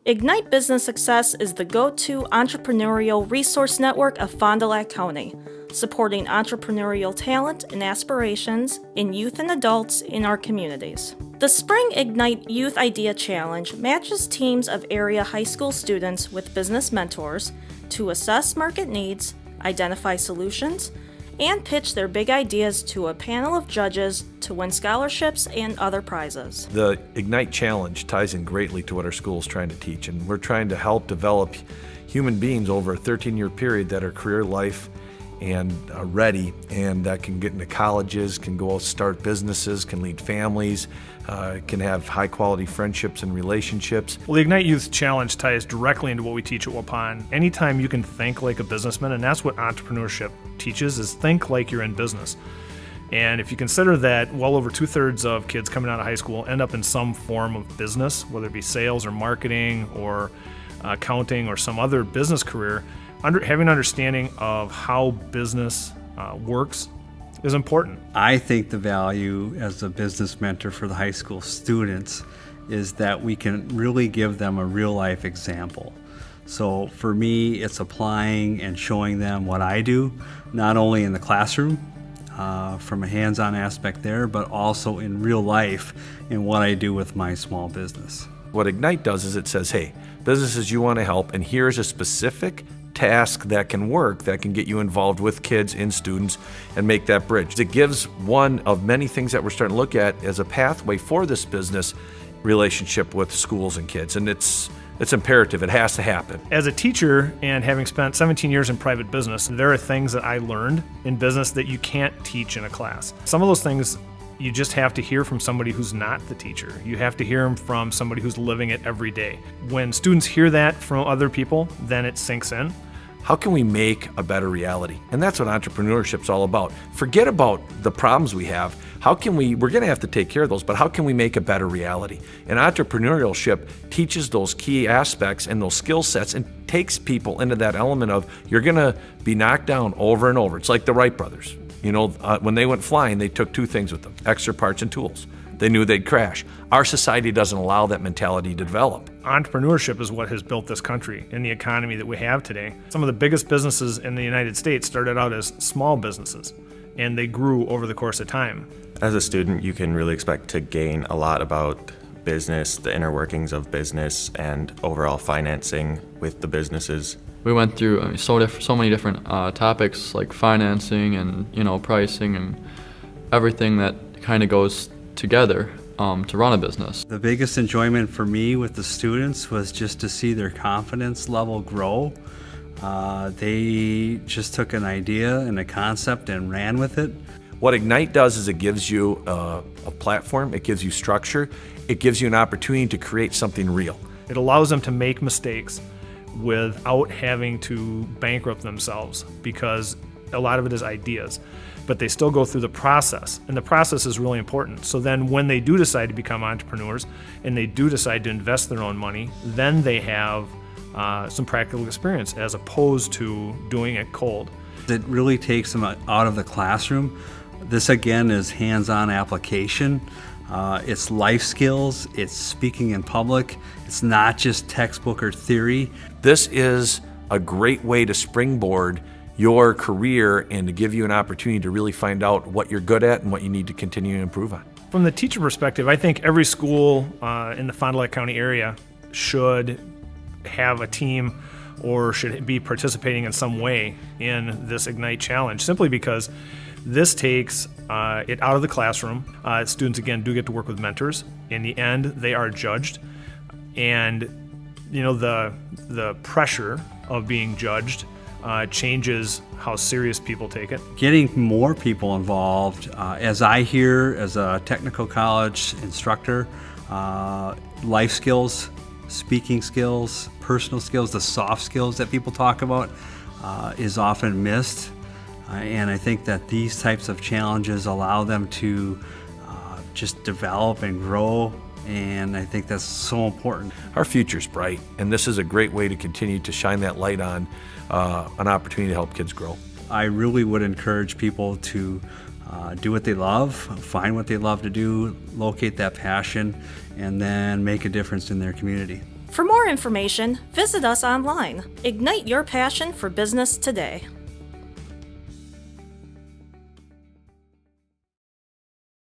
Ignite Business Success is the go-to entrepreneurial resource network of Fond du Lac County, supporting entrepreneurial talent and aspirations in youth and adults in our communities. The Spring Ignite Youth Idea Challenge matches teams of area high school students with business mentors to assess market needs, identify solutions, and pitch their big ideas to a panel of judges to win scholarships and other prizes. The Ignite Challenge ties in greatly to what our school is trying to teach, and we're trying to help develop human beings over a 13-year period that are career life and ready, and that can get into colleges, can go out start businesses, can lead families, can have high quality friendships and relationships. Well, the Ignite Youth Challenge ties directly into what we teach at Waupun. Anytime you can think like a businessman, and that's what entrepreneurship teaches, is think like you're in business. And if you consider that well over 2/3 of kids coming out of high school end up in some form of business, whether it be sales or marketing or accounting or some other business career, having an understanding of how business works is important. I think the value as a business mentor for the high school students is that we can really give them a real life example. So for me, it's applying and showing them what I do, not only in the classroom, from a hands-on aspect there, but also in real life in what I do with my small business. What Ignite does is it says, hey, businesses you want to help, and here's a specific task that can work, that can get you involved with kids and students and make that bridge. It gives one of many things that we're starting to look at as a pathway for this business relationship with schools and kids, and it's imperative. It has to happen. As a teacher and having spent 17 years in private business, there are things that I learned in business that you can't teach in a class. Some of those things you just have to hear from somebody who's not the teacher. You have to hear them from somebody who's living it every day. When students hear that from other people, then it sinks in. How can we make a better reality? And that's what entrepreneurship's all about. Forget about the problems we have. How can we're going to have to take care of those, but how can we make a better reality? And entrepreneurship teaches those key aspects and those skill sets and takes people into that element of you're going to be knocked down over and over. It's like the Wright brothers. You know, when they went flying, they took two things with them: extra parts and tools. They knew they'd crash. Our society doesn't allow that mentality to develop. Entrepreneurship is what has built this country and the economy that we have today. Some of the biggest businesses in the United States started out as small businesses, and they grew over the course of time. As a student, you can really expect to gain a lot about business, the inner workings of business, and overall financing with the businesses. We went through so many different topics like financing and pricing and everything that kind of goes together to run a business. The biggest enjoyment for me with the students was just to see their confidence level grow. They just took an idea and a concept and ran with it. What Ignite does is it gives you a platform, it gives you structure, it gives you an opportunity to create something real. It allows them to make mistakes without having to bankrupt themselves, because a lot of it is ideas, but they still go through the process, and the process is really important. So then when they do decide to become entrepreneurs and they do decide to invest their own money, then they have some practical experience as opposed to doing it cold. It really takes them out of the classroom. This again is hands-on application. It's life skills, it's speaking in public, it's not just textbook or theory. This is a great way to springboard your career and to give you an opportunity to really find out what you're good at and what you need to continue to improve on. From the teacher perspective, I think every school in the Fond du Lac County area should have a team or should be participating in some way in this Ignite Challenge, simply because this takes it out of the classroom. Students, again, do get to work with mentors. In the end, they are judged. And, the pressure of being judged changes how serious people take it. Getting more people involved, as I hear as a technical college instructor, life skills, speaking skills, personal skills, the soft skills that people talk about is often missed. And I think that these types of challenges allow them to just develop and grow, and I think that's so important. Our future's bright, and this is a great way to continue to shine that light on an opportunity to help kids grow. I really would encourage people to do what they love, find what they love to do, locate that passion, and then make a difference in their community. For more information, visit us online. Ignite your passion for business today.